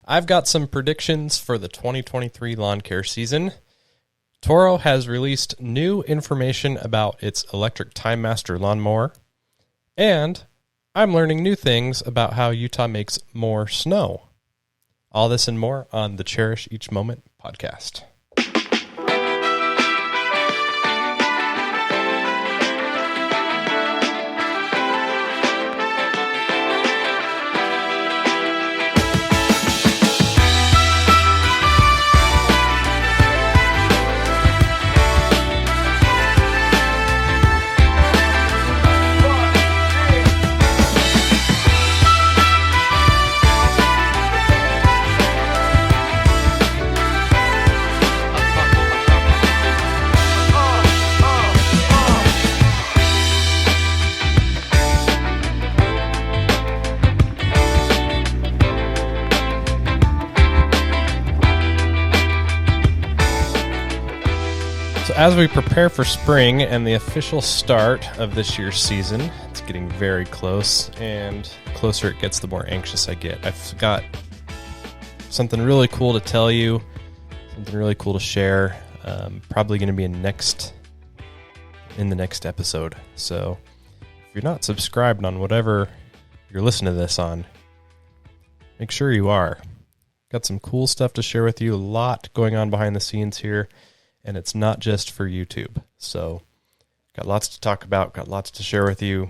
I've got some predictions for the 2023 lawn care season. Toro has released new information about its electric Timemaster lawnmower, and I'm learning new things about how Utah makes more snow. All this and more on the Cherish Each Moment podcast. As we prepare for spring and the official start of this year's season, it's getting very close, and the closer it gets, the more anxious I get. I've got something really cool to tell you, something really cool to share, probably going to be in the next episode. So if you're not subscribed on whatever you're listening to this on, make sure you are. Got some cool stuff to share with you, a lot going on behind the scenes here. And it's not just for YouTube. So, got lots to talk about, got lots to share with you.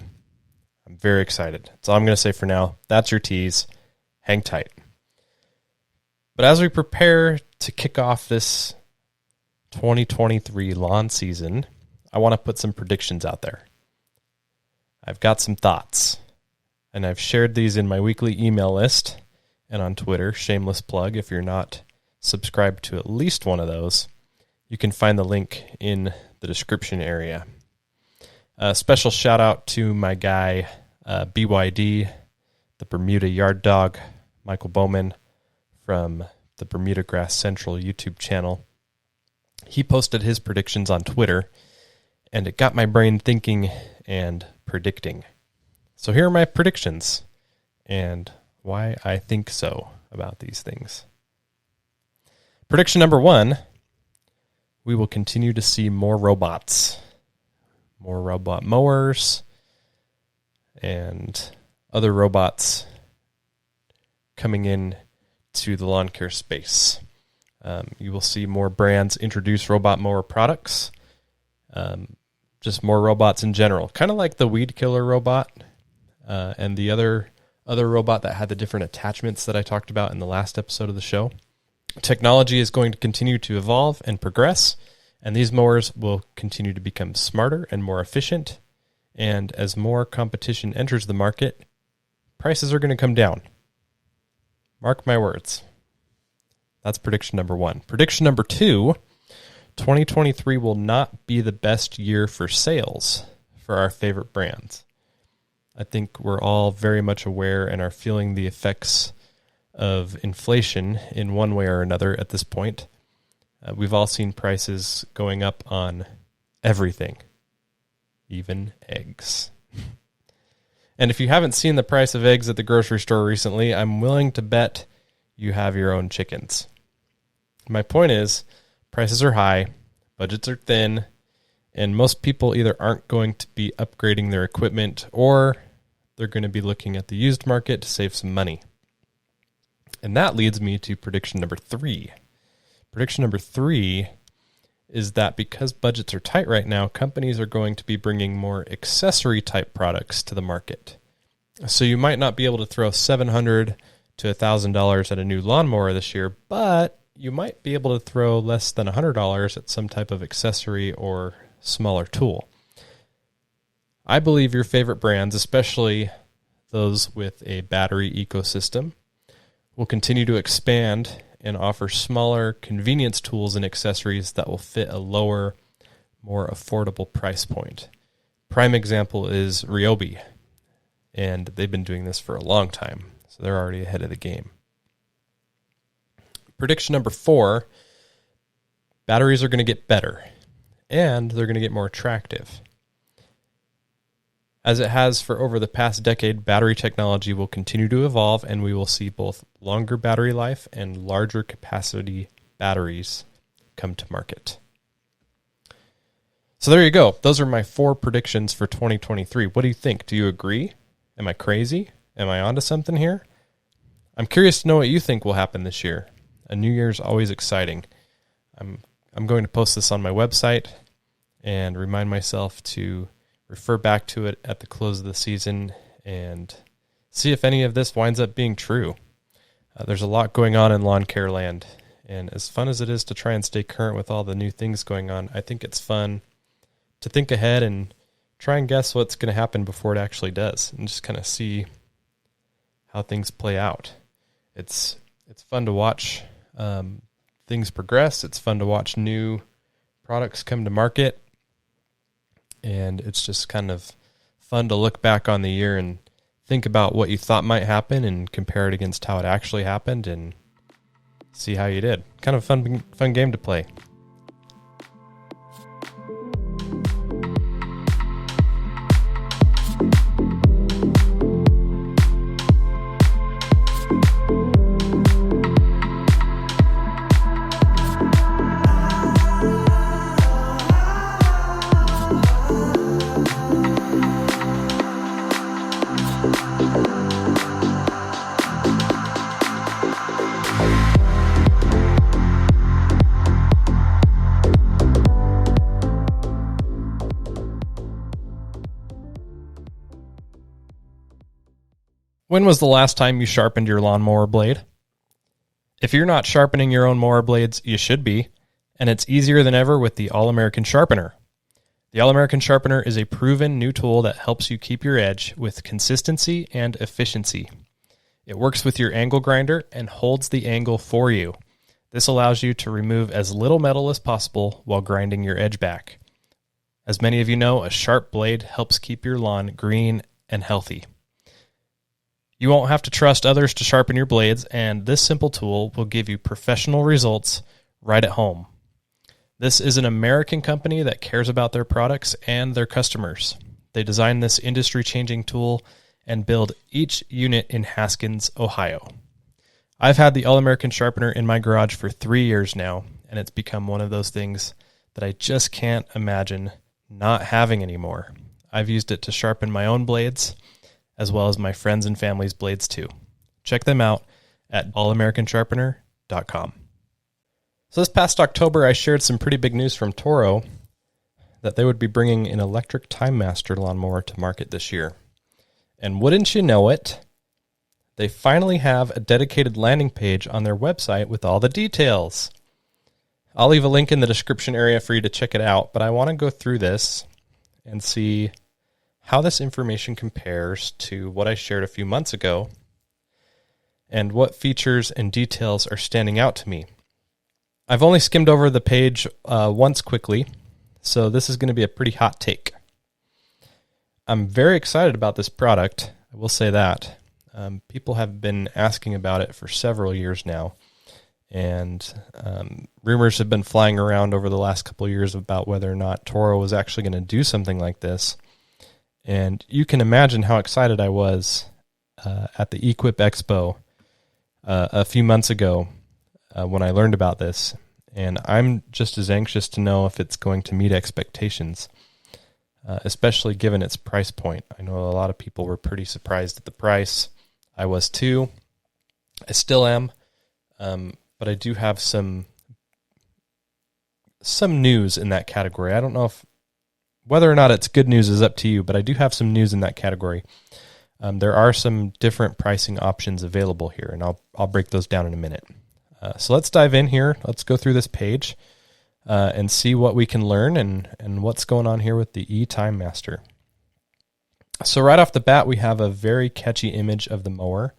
I'm very excited. That's all I'm going to say for now. That's your tease. Hang tight. But as we prepare to kick off this 2023 lawn season, I want to put some predictions out there. I've got some thoughts, and I've shared these in my weekly email list and on Twitter. Shameless plug. If you're not subscribed to at least one of those, you can find the link in the description area. A special shout out to my guy, BYD, the Bermuda Yard Dog, Michael Bowman from the Bermuda Grass Central YouTube channel. He posted his predictions on Twitter, and it got my brain thinking and predicting. So here are my predictions and why I think so about these things. Prediction number 1. We will continue to see more robots, more robot mowers, and other robots coming in to the lawn care space. You will see more brands introduce robot mower products, just more robots in general, kind of like the weed killer robot and the other robot that had the different attachments that I talked about in the last episode of the show. Technology is going to continue to evolve and progress, and these mowers will continue to become smarter and more efficient. And as more competition enters the market, prices are going to come down. Mark my words. That's prediction number 1. Prediction number 2, 2023 will not be the best year for sales for our favorite brands. I think we're all very much aware and are feeling the effects of inflation in one way or another at this point. We've all seen prices going up on everything, even eggs. And if you haven't seen the price of eggs at the grocery store recently, I'm willing to bet you have your own chickens. My point is, prices are high, budgets are thin, and most people either aren't going to be upgrading their equipment or they're going to be looking at the used market to save some money. And that leads me to prediction number 3. Prediction number 3 is that because budgets are tight right now, companies are going to be bringing more accessory-type products to the market. So you might not be able to throw $700 to $1,000 at a new lawnmower this year, but you might be able to throw less than $100 at some type of accessory or smaller tool. I believe your favorite brands, especially those with a battery ecosystem, will continue to expand and offer smaller convenience tools and accessories that will fit a lower, more affordable price point. Prime example is Ryobi, and they've been doing this for a long time, so they're already ahead of the game. Prediction number 4, batteries are going to get better, and they're going to get more attractive. As it has for over the past decade, battery technology will continue to evolve, and we will see both longer battery life and larger capacity batteries come to market. So there you go. Those are my 4 predictions for 2023. What do you think? Do you agree? Am I crazy? Am I onto something here? I'm curious to know what you think will happen this year. A new year's always exciting. I'm going to post this on my website and remind myself to refer back to it at the close of the season and see if any of this winds up being true. There's a lot going on in lawn care land, and as fun as it is to try and stay current with all the new things going on, I think it's fun to think ahead and try and guess what's going to happen before it actually does, and just kind of see how things play out. It's fun to watch things progress. It's fun to watch new products come to market. And it's just kind of fun to look back on the year and think about what you thought might happen and compare it against how it actually happened and see how you did. Kind of fun game to play. When was the last time you sharpened your lawnmower blade? If you're not sharpening your own mower blades, you should be, and it's easier than ever with the All-American Sharpener. The All-American Sharpener is a proven new tool that helps you keep your edge with consistency and efficiency. It works with your angle grinder and holds the angle for you. This allows you to remove as little metal as possible while grinding your edge back. As many of you know, a sharp blade helps keep your lawn green and healthy. You won't have to trust others to sharpen your blades, and this simple tool will give you professional results right at home. This is an American company that cares about their products and their customers. They designed this industry-changing tool and build each unit in Haskins, Ohio. I've had the All-American Sharpener in my garage for 3 years now, and it's become one of those things that I just can't imagine not having anymore. I've used it to sharpen my own blades, as well as my friends and family's blades too. Check them out at allamericansharpener.com. So this past October, I shared some pretty big news from Toro that they would be bringing an electric Timemaster lawnmower to market this year. And wouldn't you know it, they finally have a dedicated landing page on their website with all the details. I'll leave a link in the description area for you to check it out, but I want to go through this and see how this information compares to what I shared a few months ago and what features and details are standing out to me. I've only skimmed over the page once quickly, so this is going to be a pretty hot take. I'm very excited about this product, I will say that. People have been asking about it for several years now, and rumors have been flying around over the last couple of years about whether or not Toro was actually going to do something like this. And you can imagine how excited I was at the Equip Expo a few months ago when I learned about this. And I'm just as anxious to know if it's going to meet expectations, especially given its price point. I know a lot of people were pretty surprised at the price. I was too. I still am. But I do have some news in that category. I don't know if whether or not it's good news is up to you, but I do have some news in that category. There are some different pricing options available here, and I'll break those down in a minute. So let's dive in here. Let's go through this page and see what we can learn and what's going on here with the eTimemaster. So right off the bat, we have a very catchy image of the mower.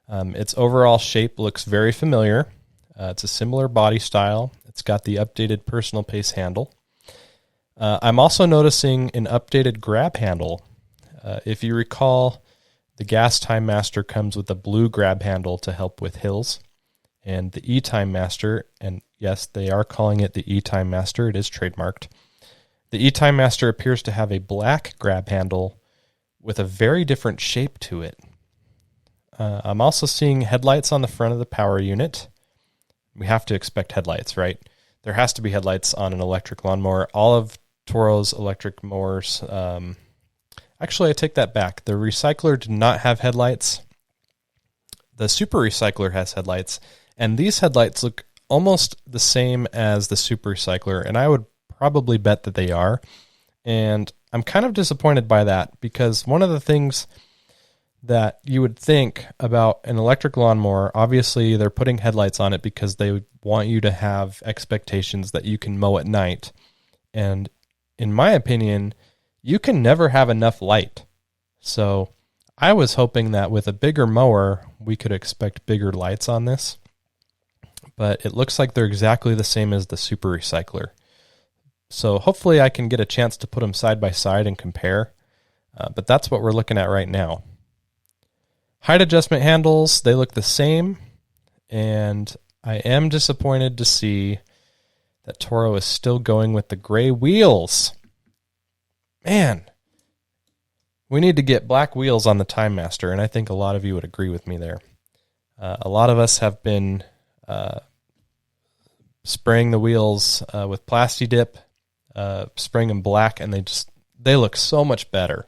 Its overall shape looks very familiar. It's a similar body style. It's got the updated personal pace handle. I'm also noticing an updated grab handle. If you recall, the gas Timemaster comes with a blue grab handle to help with hills. And the eTimemaster, and yes, they are calling it the eTimemaster, it is trademarked. The eTimemaster appears to have a black grab handle with a very different shape to it. I'm also seeing headlights on the front of the power unit. We have to expect headlights, right? There has to be headlights on an electric lawnmower. All of Toro's electric mowers, actually I take that back. The recycler did not have headlights. The super recycler has headlights, and these headlights look almost the same as the super recycler, and I would probably bet that they are. And I'm kind of disappointed by that, because one of the things that you would think about an electric lawnmower, obviously they're putting headlights on it because they want you to have expectations that you can mow at night. And in my opinion, you can never have enough light. So I was hoping that with a bigger mower, we could expect bigger lights on this. But it looks like they're exactly the same as the super recycler. So hopefully I can get a chance to put them side by side and compare. But that's what we're looking at right now. Height adjustment handles, they look the same, and I am disappointed to see that Toro is still going with the gray wheels. Man, we need to get black wheels on the Timemaster, and I think a lot of you would agree with me there. A lot of us have been spraying the wheels with Plasti Dip, spraying them black, and they look so much better.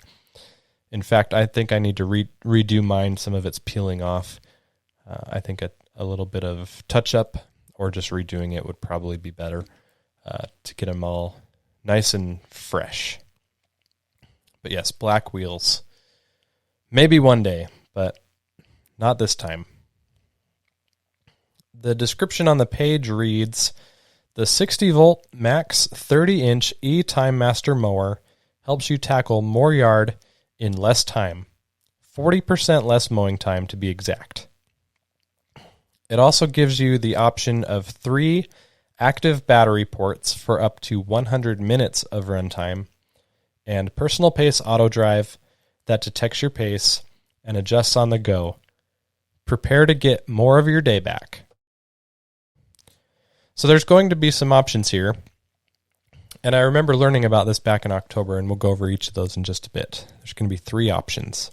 In fact, I think I need to redo mine. Some of it's peeling off. I think a little bit of touch-up or just redoing it would probably be better to get them all nice and fresh. But yes, black wheels. Maybe one day, but not this time. The description on the page reads, the 60-volt max 30-inch eTimemaster mower helps you tackle more yard in less time, 40% less mowing time to be exact. It also gives you the option of 3 active battery ports for up to 100 minutes of runtime, and personal pace auto drive that detects your pace and adjusts on the go. Prepare to get more of your day back. So there's going to be some options here. And I remember learning about this back in October, and we'll go over each of those in just a bit. There's going to be 3 options.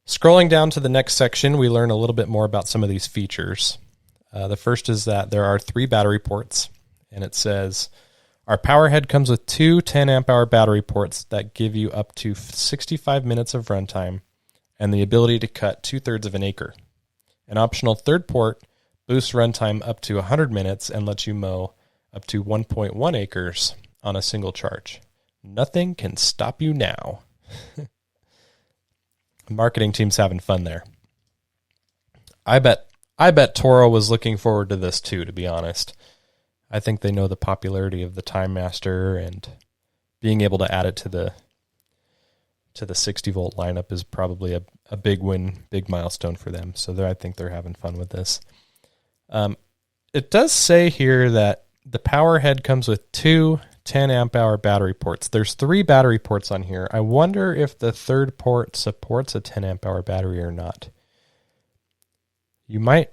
Scrolling down to the next section, we learn a little bit more about some of these features. The first is that there are 3 battery ports, and it says, our power head comes with 2 10-amp-hour battery ports that give you up to 65 minutes of runtime and the ability to cut 2/3 of an acre. An optional third port boosts runtime up to 100 minutes and lets you mow up to 1.1 acres on a single charge. Nothing can stop you now. The marketing team's having fun there. I bet Toro was looking forward to this too, to be honest. I think they know the popularity of the Timemaster, and being able to add it to the 60-volt lineup is probably a big win, big milestone for them. So I think they're having fun with this. It does say here that the power head comes with 2 10-amp-hour battery ports. There's 3 battery ports on here. I wonder if the third port supports a 10-amp-hour battery or not. You might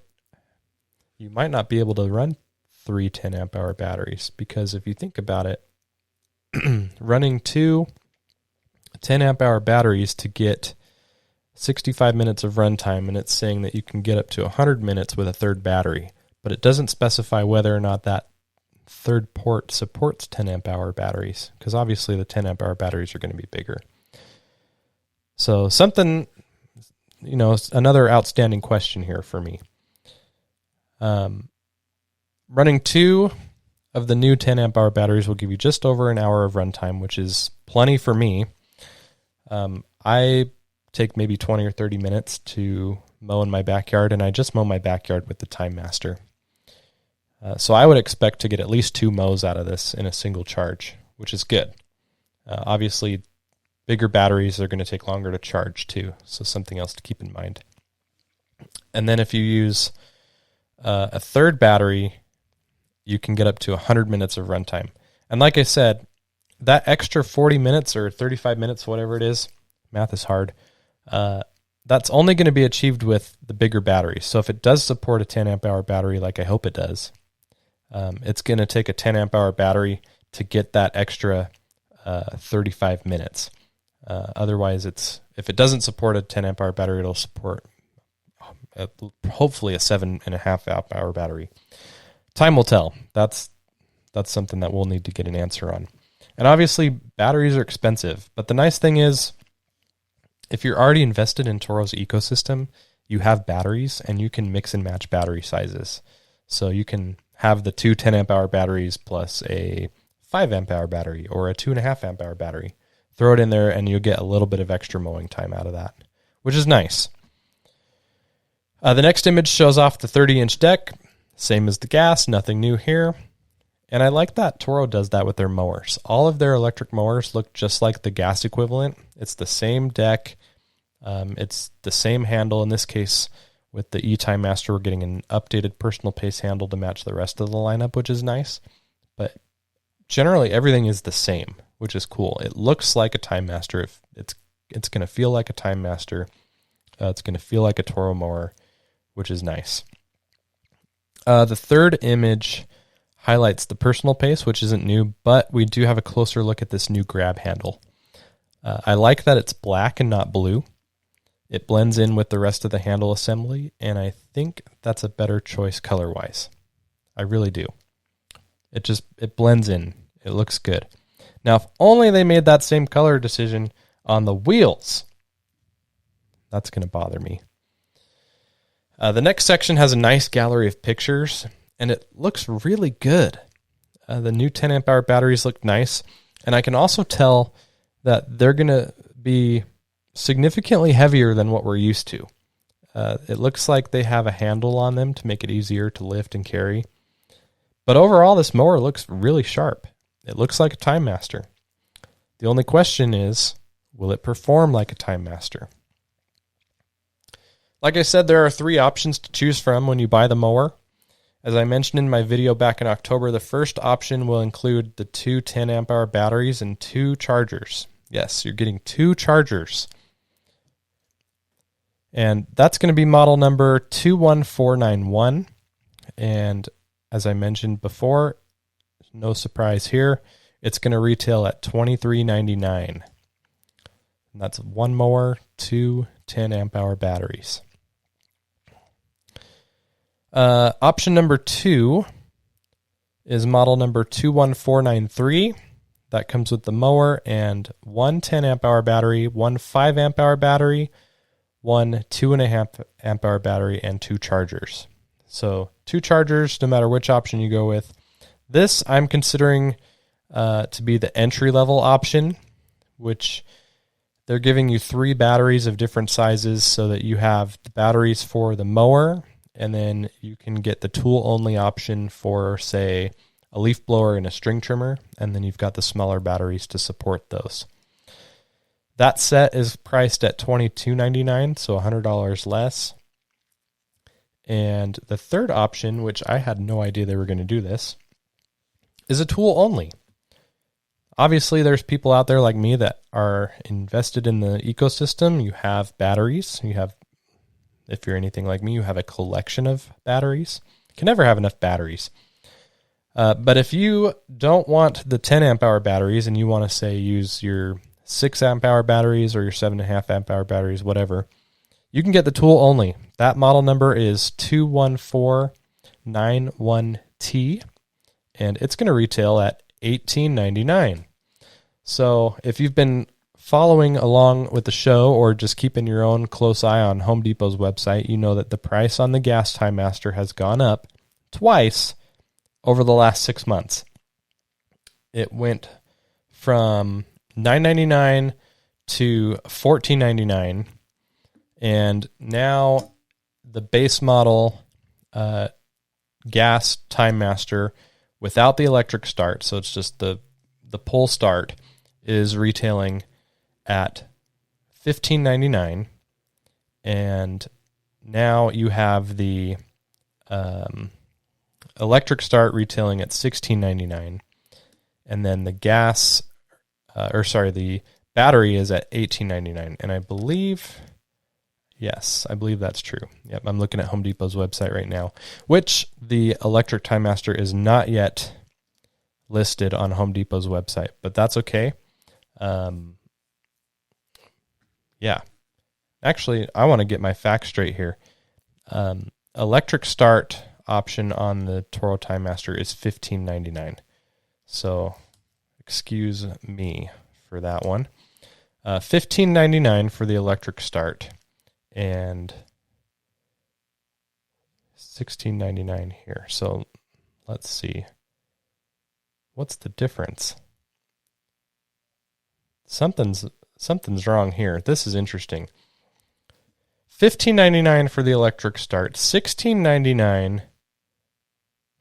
not be able to run 3 10-amp-hour batteries, because if you think about it, running 2 10-amp-hour batteries to get 65 minutes of runtime, and it's saying that you can get up to 100 minutes with a third battery, but it doesn't specify whether or not that third port supports 10-amp-hour batteries, because obviously the 10-amp-hour batteries are going to be bigger. So something, another outstanding question here for me. Running 2 of the new 10-amp-hour batteries will give you just over an hour of runtime, which is plenty for me. I take maybe 20 or 30 minutes to mow in my backyard, and I just mow my backyard with the Timemaster. So I would expect to get at least 2 mows out of this in a single charge, which is good. Obviously, bigger batteries are going to take longer to charge too, so something else to keep in mind. And then if you use a third battery, you can get up to 100 minutes of runtime. And like I said, that extra 40 minutes or 35 minutes, whatever it is, math is hard, that's only going to be achieved with the bigger batteries. So if it does support a 10-amp-hour battery, like I hope it does, it's going to take a 10-amp-hour battery to get that extra 35 minutes. Otherwise, if it doesn't support a 10 amp hour battery, it'll support hopefully a 7.5 hour battery. Time will tell. That's something that we'll need to get an answer on. And obviously, batteries are expensive. But the nice thing is, if you're already invested in Toro's ecosystem, you have batteries and you can mix and match battery sizes. So you can have the two 10 amp hour batteries plus a 5 amp hour battery or a 2.5 amp hour battery. Throw it in there and you'll get a little bit of extra mowing time out of that, which is nice. The next image shows off the 30-inch deck, same as the gas, nothing new here. And I like that Toro does that with their mowers. All of their electric mowers look just like the gas equivalent. It's the same deck. It's the same handle. In this case, with the eTimemaster, we're getting an updated personal pace handle to match the rest of the lineup, which is nice. But generally, everything is the same, which is cool. It looks like a Timemaster. If it's going to feel like a Timemaster. It's going to feel like a Toro mower, which is nice. The third image highlights the personal pace, which isn't new, but we do have a closer look at this new grab handle. I like that it's black and not blue. It blends in with the rest of the handle assembly, and I think that's a better choice color-wise. I really do. It blends in. It looks good. Now, if only they made that same color decision on the wheels. That's going to bother me. The next section has a nice gallery of pictures, and it looks really good. The new 10 amp hour batteries look nice, and I can also tell that they're going to be significantly heavier than what we're used to. It looks like they have a handle on them to make it easier to lift and carry. But overall, this mower looks really sharp. It looks like a Timemaster. The only question is, will it perform like a Timemaster? Like I said, there are 3 options to choose from when you buy the mower. As I mentioned in my video back in October, the first option will include the 2 10 amp hour batteries and 2 chargers. Yes, you're getting 2 chargers. And that's going to be model number 21491. And as I mentioned before, no surprise here, it's going to retail at $23.99. And that's one mower, 2 10 amp hour batteries. Option number 2 is model number 21493. That comes with the mower and 1 10 amp hour battery, 1 5 amp hour battery, 1 2.5 amp hour battery, and 2 chargers. So 2 chargers, no matter which option you go with. This I'm considering to be the entry-level option, which they're giving you 3 batteries of different sizes so that you have the batteries for the mower, and then you can get the tool-only option for, say, a leaf blower and a string trimmer, and then you've got the smaller batteries to support those. That set is priced at $22.99, so $100 less. And the third option, which I had no idea they were going to do this, is a tool-only. Obviously, there's people out there like me that are invested in the ecosystem. You have batteries. You have, if you're anything like me, you have a collection of batteries. You can never have enough batteries. But if you don't want the 10 amp hour batteries and you want to, say, use your 6 amp hour batteries or your 7.5 amp hour batteries, whatever, you can get the tool only. That model number is 21491T, and it's going to retail at $18.99. So if you've been following along with the show or just keeping your own close eye on Home Depot's website, you know that the price on the gas Timemaster has gone up twice over the last 6 months. It went from $9.99 to $14.99, and now the base model gas Timemaster without the electric start, so it's just the pull start, is retailing at $15.99, and now you have the electric start retailing at $16.99, and then the the battery is at $18.99, and I believe that's true. Yep, I'm looking at Home Depot's website right now, which the electric Timemaster is not yet listed on Home Depot's website, but that's okay. Yeah. Actually, I want to get my facts straight here. Electric start option on the Toro Timemaster is $15.99. So excuse me for that one. $15.99 for the electric start and $16.99 here. So let's see. What's the difference? Something's wrong here. This is interesting. $15.99 for the electric start, $16.99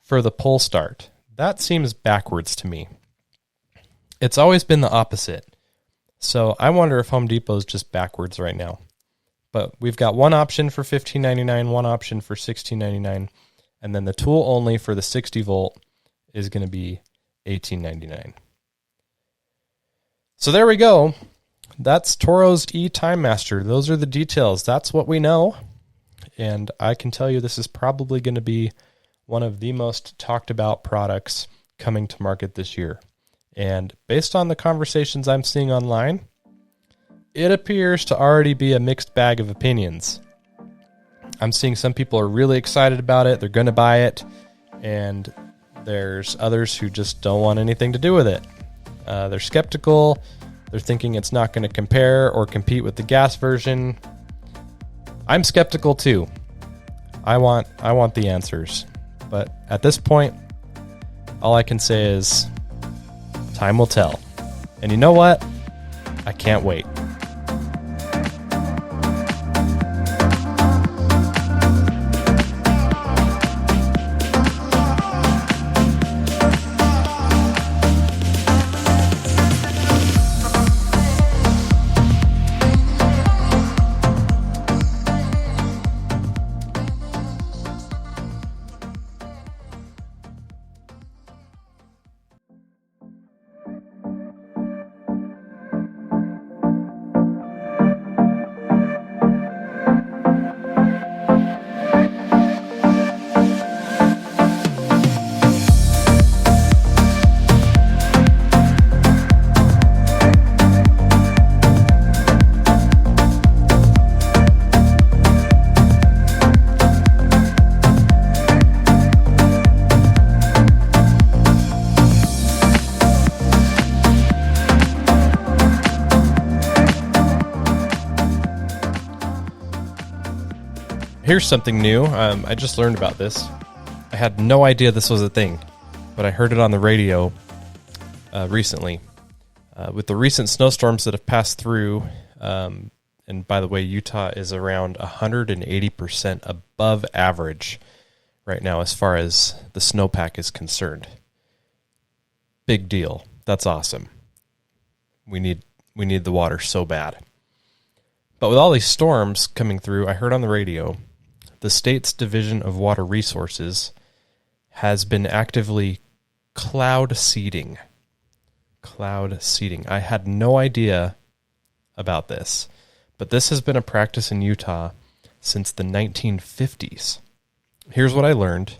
for the pull start. That seems backwards to me. It's always been the opposite. So I wonder if Home Depot is just backwards right now. But we've got one option for $15.99, one option for $16.99, and then the tool only for the 60 volt is going to be $18.99. So there we go. That's Toro's eTimemaster. Those are the details. That's what we know. And I can tell you this is probably going to be one of the most talked about products coming to market this year. And based on the conversations I'm seeing online, it appears to already be a mixed bag of opinions. I'm seeing some people are really excited about it. They're going to buy it. And there's others who just don't want anything to do with it. They're skeptical. They're thinking it's not going to compare or compete with the gas version. I'm skeptical too. I want the answers. But at this point, all I can say is time will tell. And you know what? I can't wait. Here's something new. I just learned about this. I had no idea this was a thing, but I heard it on the radio recently. With the recent snowstorms that have passed through, and by the way, Utah is around 180% above average right now as far as the snowpack is concerned. Big deal. That's awesome. We need the water so bad. But with all these storms coming through, I heard on the radio the state's Division of Water Resources has been actively cloud seeding. Cloud seeding. I had no idea about this, but this has been a practice in Utah since the 1950s. Here's what I learned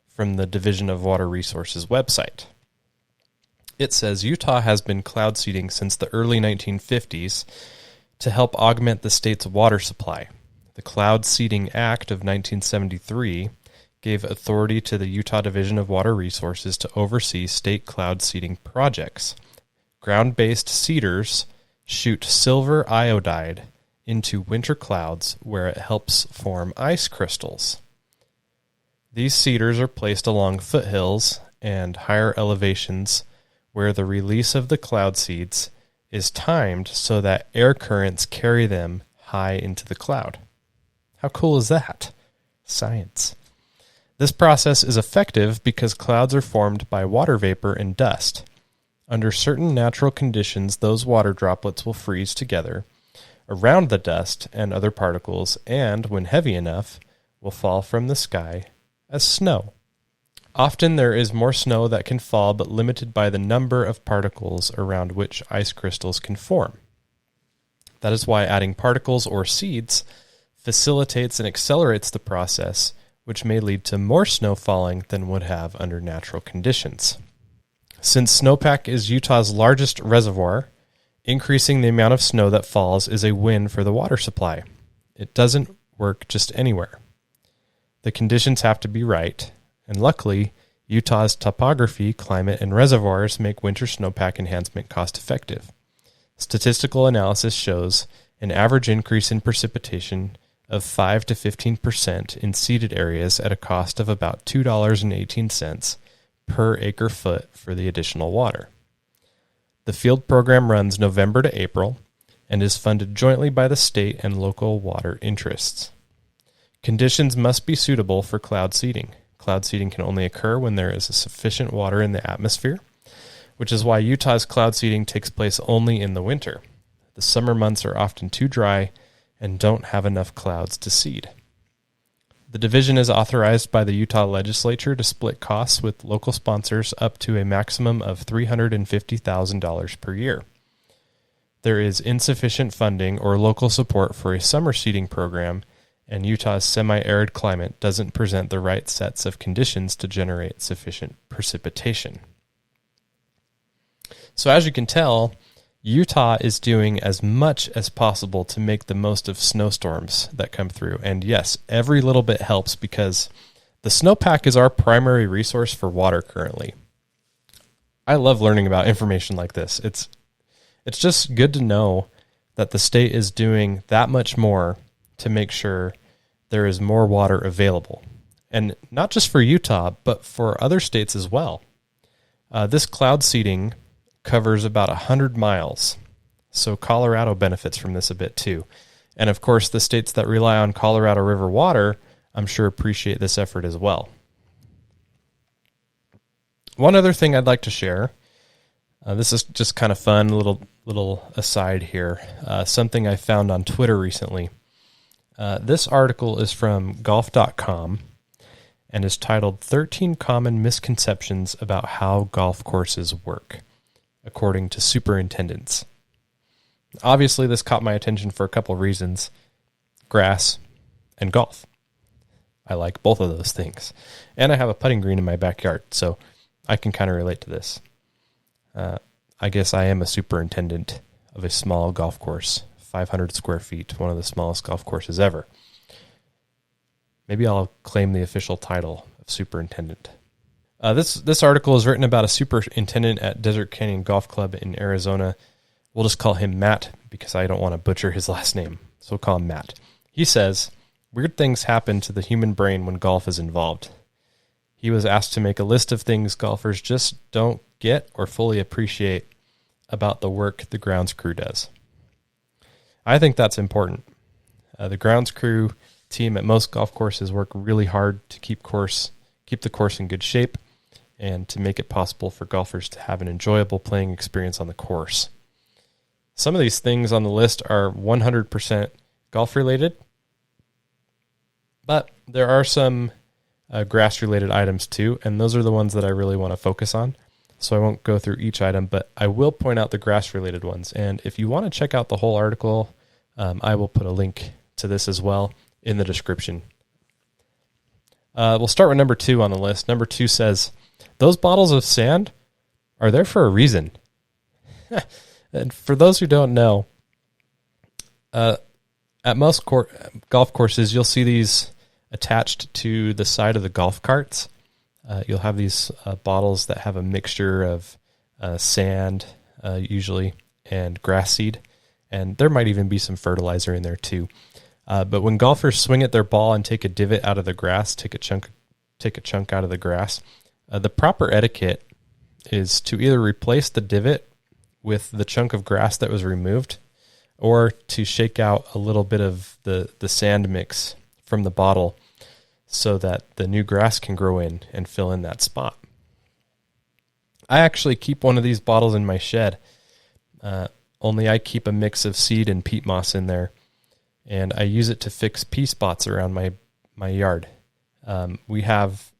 from the Division of Water Resources website. It says Utah has been cloud seeding since the early 1950s to help augment the state's water supply. The Cloud Seeding Act of 1973 gave authority to the Utah Division of Water Resources to oversee state cloud seeding projects. Ground-based seeders shoot silver iodide into winter clouds where it helps form ice crystals. These seeders are placed along foothills and higher elevations where the release of the cloud seeds is timed so that air currents carry them high into the cloud. How cool is that? Science. This process is effective because clouds are formed by water vapor and dust. Under certain natural conditions, those water droplets will freeze together around the dust and other particles, and, when heavy enough, will fall from the sky as snow. Often there is more snow that can fall, but limited by the number of particles around which ice crystals can form. That is why adding particles or seeds facilitates and accelerates the process, which may lead to more snow falling than would have under natural conditions. Since snowpack is Utah's largest reservoir, Increasing the amount of snow that falls is a win for the water supply. It doesn't work just anywhere. The conditions have to be right, and luckily, Utah's topography, climate, and reservoirs make winter snowpack enhancement cost-effective. Statistical analysis shows an average increase in precipitation of 5 to 15% in seeded areas at a cost of about $2.18 per acre foot for the additional water. The field program runs November to April and is funded jointly by the state and local water interests. Conditions must be suitable for cloud seeding. Cloud seeding can only occur when there is sufficient water in the atmosphere, which is why Utah's cloud seeding takes place only in the winter. The summer months are often too dry and don't have enough clouds to seed. The division is authorized by the Utah legislature to split costs with local sponsors up to a maximum of $350,000 per year. There is insufficient funding or local support for a summer seeding program, and Utah's semi-arid climate doesn't present the right sets of conditions to generate sufficient precipitation. So as you can tell, Utah is doing as much as possible to make the most of snowstorms that come through. And yes, every little bit helps because the snowpack is our primary resource for water currently. I love learning about information like this. It's just good to know that the state is doing that much more to make sure there is more water available. And not just for Utah, but for other states as well. This cloud seeding covers about 100 miles, so Colorado benefits from this a bit too. And of course, the states that rely on Colorado River water, I'm sure appreciate this effort as well. One other thing I'd like to share, this is just kind of fun, little aside here, something I found on Twitter recently. This article is from golf.com and is titled 13 Common Misconceptions About How Golf Courses Work, according to superintendents. Obviously, this caught my attention for a couple of reasons. Grass and golf. I like both of those things. And I have a putting green in my backyard, so I can kind of relate to this. I guess I am a superintendent of a small golf course, 500 square feet, one of the smallest golf courses ever. Maybe I'll claim the official title of superintendent. This article is written about a superintendent at Desert Canyon Golf Club in Arizona. We'll just call him Matt because I don't want to butcher his last name, so we'll call him Matt. He says, weird things happen to the human brain when golf is involved. He was asked to make a list of things golfers just don't get or fully appreciate about the work the grounds crew does. I think that's important. The grounds crew team at most golf courses work really hard to keep the course in good shape and to make it possible for golfers to have an enjoyable playing experience on the course. Some of these things on the list are 100% golf-related, but there are some grass-related items too, and those are the ones that I really want to focus on. So I won't go through each item, but I will point out the grass-related ones. And if you want to check out the whole article, I will put a link to this as well in the description. We'll start with number 2 on the list. Number 2 says, those bottles of sand are there for a reason. And for those who don't know, at most golf courses, you'll see these attached to the side of the golf carts. You'll have these bottles that have a mixture of sand, usually, and grass seed. And there might even be some fertilizer in there too. But when golfers swing at their ball and take a divot out of the grass, take a chunk out of the grass, the proper etiquette is to either replace the divot with the chunk of grass that was removed, or to shake out a little bit of the sand mix from the bottle so that the new grass can grow in and fill in that spot. I actually keep one of these bottles in my shed, only I keep a mix of seed and peat moss in there, and I use it to fix pea spots around my yard. We have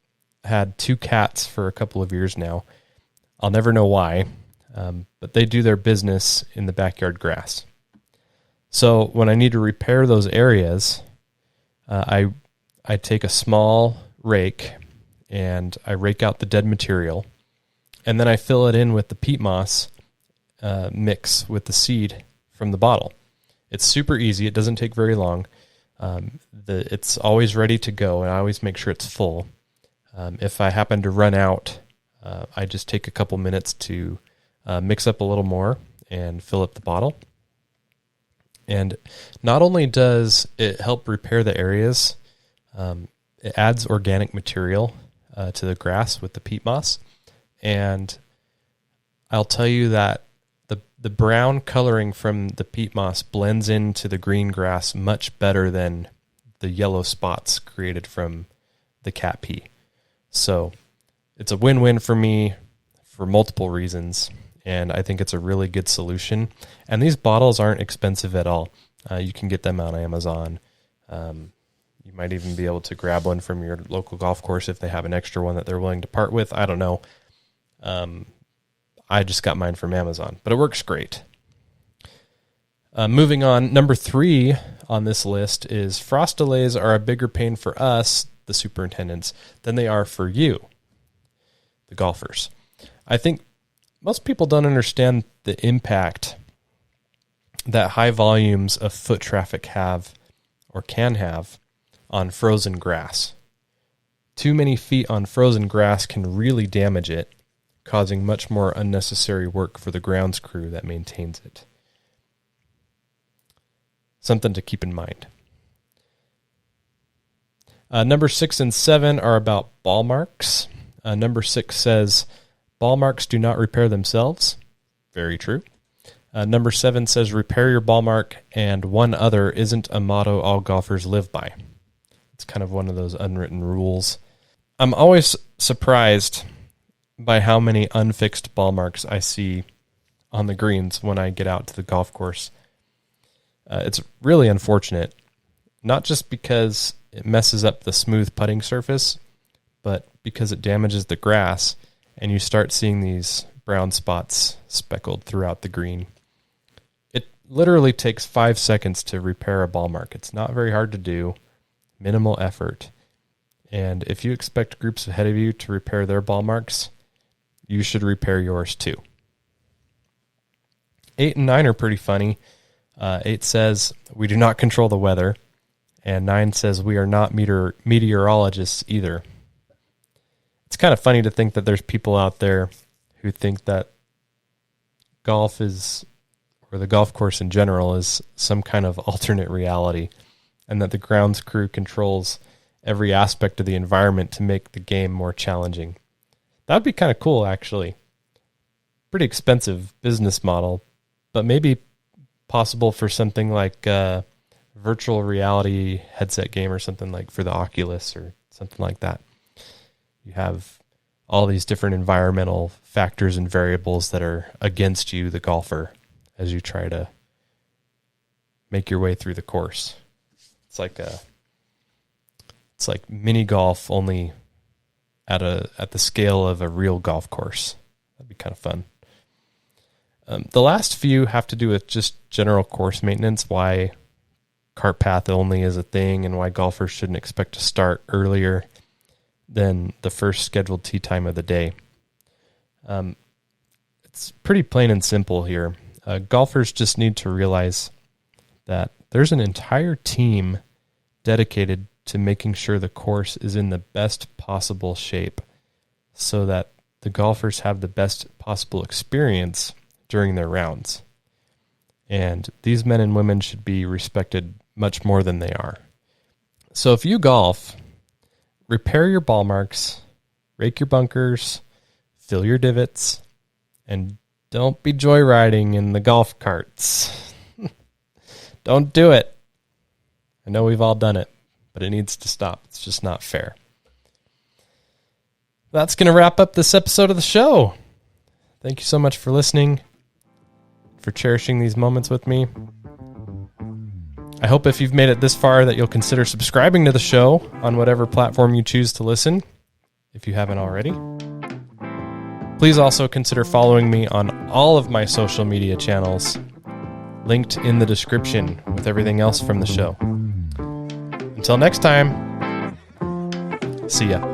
had 2 cats for a couple of years now. I'll never know why, but they do their business in the backyard grass. So when I need to repair those areas, I take a small rake and I rake out the dead material, and then I fill it in with the peat moss mix with the seed from the bottle. It's super easy. It doesn't take very long. It's always ready to go, and I always make sure it's full. If I happen to run out, I just take a couple minutes to mix up a little more and fill up the bottle. And not only does it help repair the areas, it adds organic material to the grass with the peat moss. And I'll tell you that the brown coloring from the peat moss blends into the green grass much better than the yellow spots created from the cat pee. So it's a win-win for me for multiple reasons, and I think it's a really good solution. And these bottles aren't expensive at all. You can get them on Amazon. You might even be able to grab one from your local golf course if they have an extra one that they're willing to part with. I don't know. I just got mine from Amazon, but it works great. Moving on, number 3 on this list is frost delays are a bigger pain for us, the superintendents, than they are for you, the golfers. I think most people don't understand the impact that high volumes of foot traffic have or can have on frozen grass. Too many feet on frozen grass can really damage it, causing much more unnecessary work for the grounds crew that maintains it. Something to keep in mind. Number 6 and 7 are about ball marks. Number 6 says, ball marks do not repair themselves. Very true. Number 7 says, repair your ball mark, and one other isn't a motto all golfers live by. It's kind of one of those unwritten rules. I'm always surprised by how many unfixed ball marks I see on the greens when I get out to the golf course. It's really unfortunate, not just because it messes up the smooth putting surface, but because it damages the grass, and you start seeing these brown spots speckled throughout the green. It literally takes 5 seconds to repair a ball mark. It's not very hard to do, minimal effort. And if you expect groups ahead of you to repair their ball marks, you should repair yours too. 8 and 9 are pretty funny. 8 says, we do not control the weather. And 9 says, we are not meteorologists either. It's kind of funny to think that there's people out there who think that golf is, or the golf course in general, is some kind of alternate reality, and that the grounds crew controls every aspect of the environment to make the game more challenging. That would be kind of cool, actually. Pretty expensive business model, but maybe possible for something like a virtual reality headset game or something like for the Oculus or something like that. You have all these different environmental factors and variables that are against you, the golfer, as you try to make your way through the course. It's like mini golf, only at the scale of a real golf course. That'd be kind of fun. The last few have to do with just general course maintenance, why cart path only is a thing, and why golfers shouldn't expect to start earlier than the first scheduled tee time of the day. It's pretty plain and simple here. Golfers just need to realize that there's an entire team dedicated to making sure the course is in the best possible shape so that the golfers have the best possible experience during their rounds. And these men and women should be respected much more than they are. So if you golf, repair your ball marks, rake your bunkers, fill your divots, and don't be joyriding in the golf carts. Don't do it. I know we've all done it, but it needs to stop. It's just not fair. That's going to wrap up this episode of the show. Thank you so much for listening, for cherishing these moments with me. I hope if you've made it this far that you'll consider subscribing to the show on whatever platform you choose to listen, if you haven't already. Please also consider following me on all of my social media channels, linked in the description with everything else from the show. Until next time, see ya.